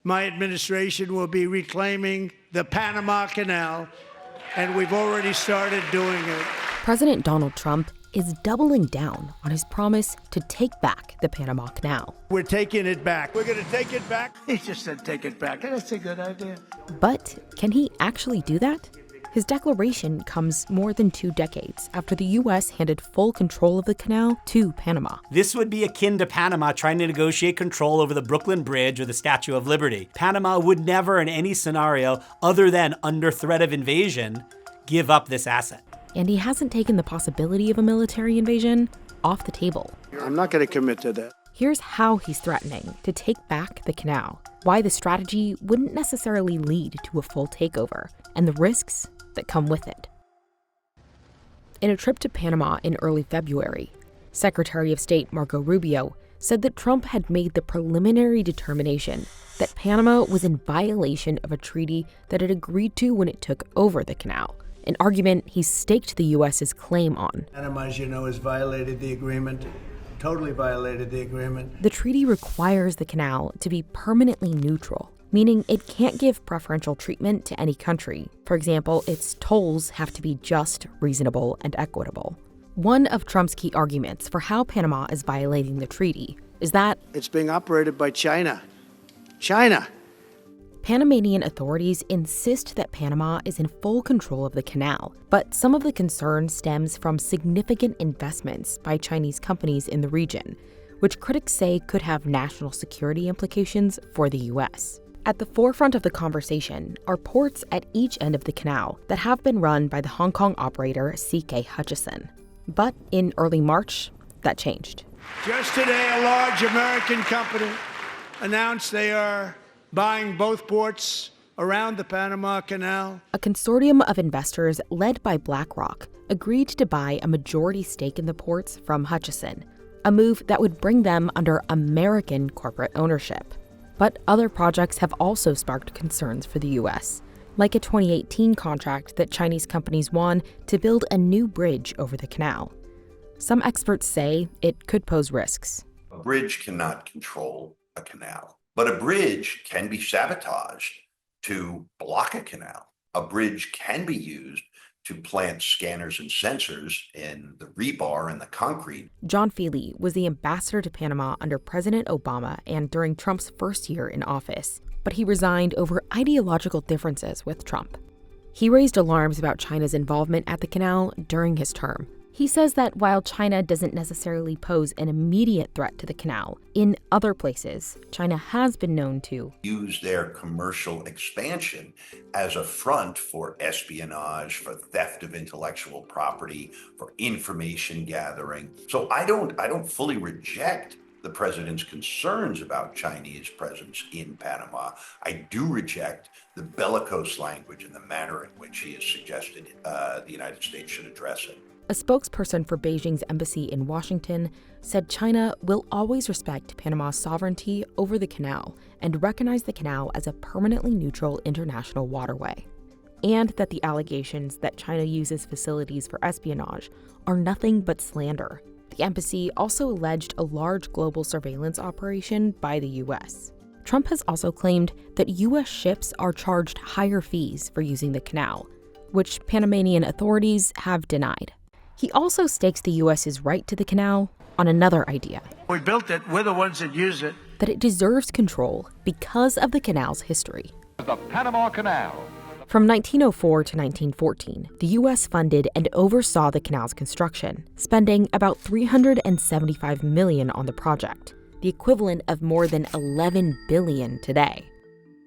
My administration will be reclaiming the Panama Canal, and we've already started doing it. President Donald Trump is doubling down on his promise to take back the Panama Canal. We're taking it back. We're going to take it back. He just said take it back, and that's a good idea. But can he actually do that? His declaration comes more than 2 decades after the U.S. handed full control of the canal to Panama. This would be akin to Panama trying to negotiate control over the Brooklyn Bridge or the Statue of Liberty. Panama would never, in any scenario other than under threat of invasion, give up this asset. And he hasn't taken the possibility of a military invasion off the table. I'm not going to commit to that. Here's how he's threatening to take back the canal, why the strategy wouldn't necessarily lead to a full takeover, and the risks that come with it. In a trip to Panama in early February, Secretary of State Marco Rubio said that Trump had made the preliminary determination that Panama was in violation of a treaty that it agreed to when it took over the canal, an argument he staked the U.S.'s claim on. Panama, as you know, has violated the agreement, totally violated the agreement. The treaty requires the canal to be permanently neutral, meaning it can't give preferential treatment to any country. For example, its tolls have to be just, reasonable, and equitable. One of Trump's key arguments for how Panama is violating the treaty is that it's being operated by China. China! Panamanian authorities insist that Panama is in full control of the canal, but some of the concern stems from significant investments by Chinese companies in the region, which critics say could have national security implications for the U.S. At the forefront of the conversation are ports at each end of the canal that have been run by the Hong Kong operator C.K. Hutchison. But in early March, that changed. Just today, a large American company announced they are buying both ports around the Panama Canal. A consortium of investors led by BlackRock agreed to buy a majority stake in the ports from Hutchison, a move that would bring them under American corporate ownership. But other projects have also sparked concerns for the U.S., like a 2018 contract that Chinese companies won to build a new bridge over the canal. Some experts say it could pose risks. A bridge cannot control a canal, but a bridge can be sabotaged to block a canal. A bridge can be used to plant scanners and sensors in the rebar and the concrete. John Feely was the ambassador to Panama under President Obama and during Trump's first year in office, but he resigned over ideological differences with Trump. He raised alarms about China's involvement at the canal during his term. He says that while China doesn't necessarily pose an immediate threat to the canal, in other places, China has been known to use their commercial expansion as a front for espionage, for theft of intellectual property, for information gathering. So I don't fully reject the president's concerns about Chinese presence in Panama. I do reject the bellicose language and the manner in which he has suggested the United States should address it. A spokesperson for Beijing's embassy in Washington said China will always respect Panama's sovereignty over the canal and recognize the canal as a permanently neutral international waterway, and that the allegations that China uses facilities for espionage are nothing but slander. The embassy also alleged a large global surveillance operation by the U.S. Trump has also claimed that U.S. ships are charged higher fees for using the canal, which Panamanian authorities have denied. He also stakes the U.S.'s right to the canal on another idea. We built it, we're the ones that use it. That it deserves control because of the canal's history. The Panama Canal. From 1904 to 1914, the U.S. funded and oversaw the canal's construction, spending about $375 million on the project, the equivalent of more than $11 billion today.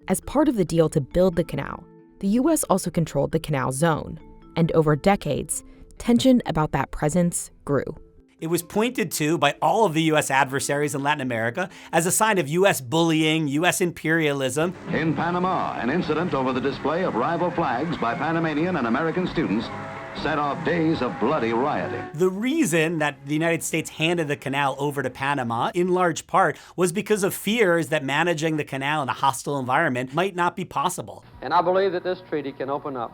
As part of the deal to build the canal, the U.S. also controlled the canal zone, and over decades, tension about that presence grew. It was pointed to by all of the U.S. adversaries in Latin America as a sign of U.S. bullying, U.S. imperialism. In Panama, an incident over the display of rival flags by Panamanian and American students set off days of bloody rioting. The reason that the United States handed the canal over to Panama, in large part, was because of fears that managing the canal in a hostile environment might not be possible. And I believe that this treaty can open up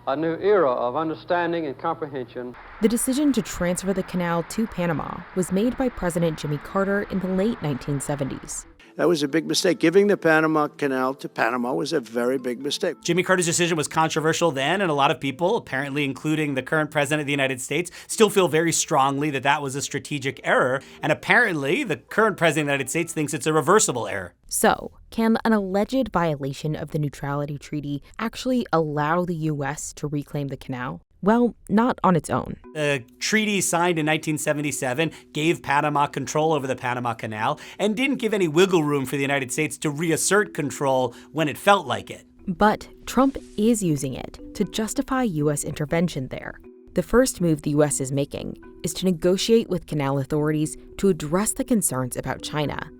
a new era of understanding and comprehension. The decision to transfer the canal to Panama was made by President Jimmy Carter in the late 1970s. That was a big mistake. Giving the Panama Canal to Panama was a very big mistake. Jimmy Carter's decision was controversial then, and a lot of people, apparently including the current president of the United States, still feel very strongly that that was a strategic error. And apparently, the current president of the United States thinks it's a reversible error. So, can an alleged violation of the neutrality treaty actually allow the U.S. to reclaim the canal? Well, not on its own. The treaty signed in 1977 gave Panama control over the Panama Canal and didn't give any wiggle room for the United States to reassert control when it felt like it. But Trump is using it to justify U.S. intervention there. The first move the U.S. is making is to negotiate with canal authorities to address the concerns about China.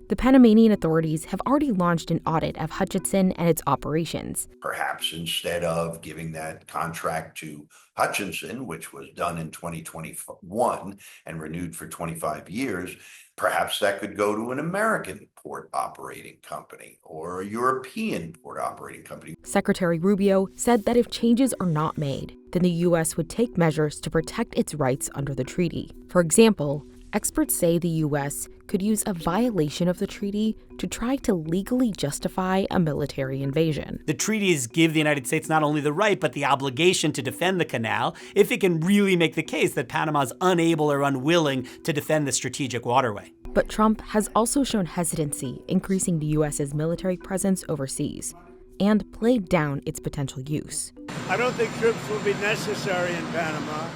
The Panamanian authorities have already launched an audit of Hutchinson and its operations. Perhaps instead of giving that contract to Hutchinson, which was done in 2021 and renewed for 25 years, perhaps that could go to an American port operating company or a European port operating company. Secretary Rubio said that if changes are not made, then the U.S. would take measures to protect its rights under the treaty. For example, experts say the U.S. could use a violation of the treaty to try to legally justify a military invasion. The treaties give the United States not only the right, but the obligation to defend the canal if it can really make the case that Panama is unable or unwilling to defend the strategic waterway. But Trump has also shown hesitancy increasing the U.S.'s military presence overseas and played down its potential use. I don't think troops will be necessary in Panama.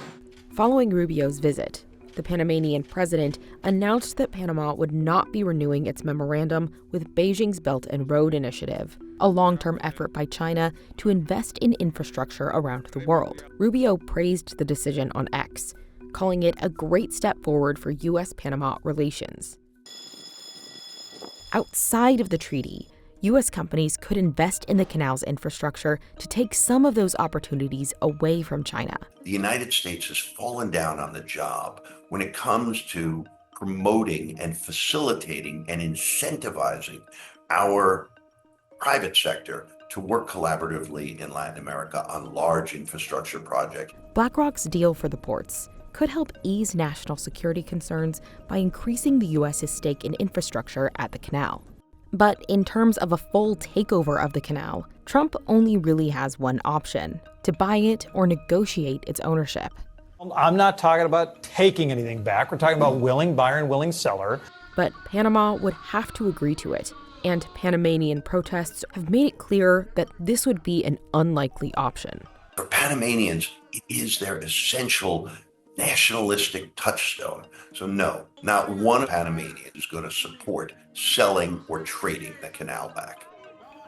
Following Rubio's visit, the Panamanian president announced that Panama would not be renewing its memorandum with Beijing's Belt and Road Initiative, a long-term effort by China to invest in infrastructure around the world. Rubio praised the decision on X, calling it a great step forward for U.S.-Panama relations. Outside of the treaty, U.S. companies could invest in the canal's infrastructure to take some of those opportunities away from China. The United States has fallen down on the job when it comes to promoting and facilitating and incentivizing our private sector to work collaboratively in Latin America on large infrastructure projects. BlackRock's deal for the ports could help ease national security concerns by increasing the U.S.'s stake in infrastructure at the canal. But in terms of a full takeover of the canal, Trump only really has one option: to buy it or negotiate its ownership. I'm not talking about taking anything back. We're talking about willing buyer and willing seller. But Panama would have to agree to it, and Panamanian protests have made it clear that this would be an unlikely option. For Panamanians, it is their essential nationalistic touchstone. So no, not one Panamanian is going to support selling or trading the canal back.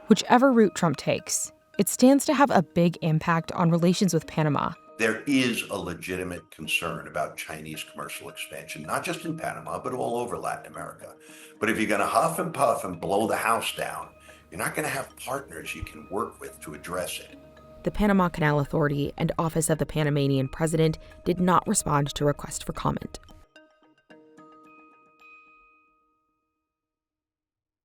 Whichever route Trump takes, it stands to have a big impact on relations with Panama. There is a legitimate concern about Chinese commercial expansion, not just in Panama, but all over Latin America. But if you're going to huff and puff and blow the house down, you're not going to have partners you can work with to address it. The Panama Canal Authority and Office of the Panamanian President did not respond to requests for comment.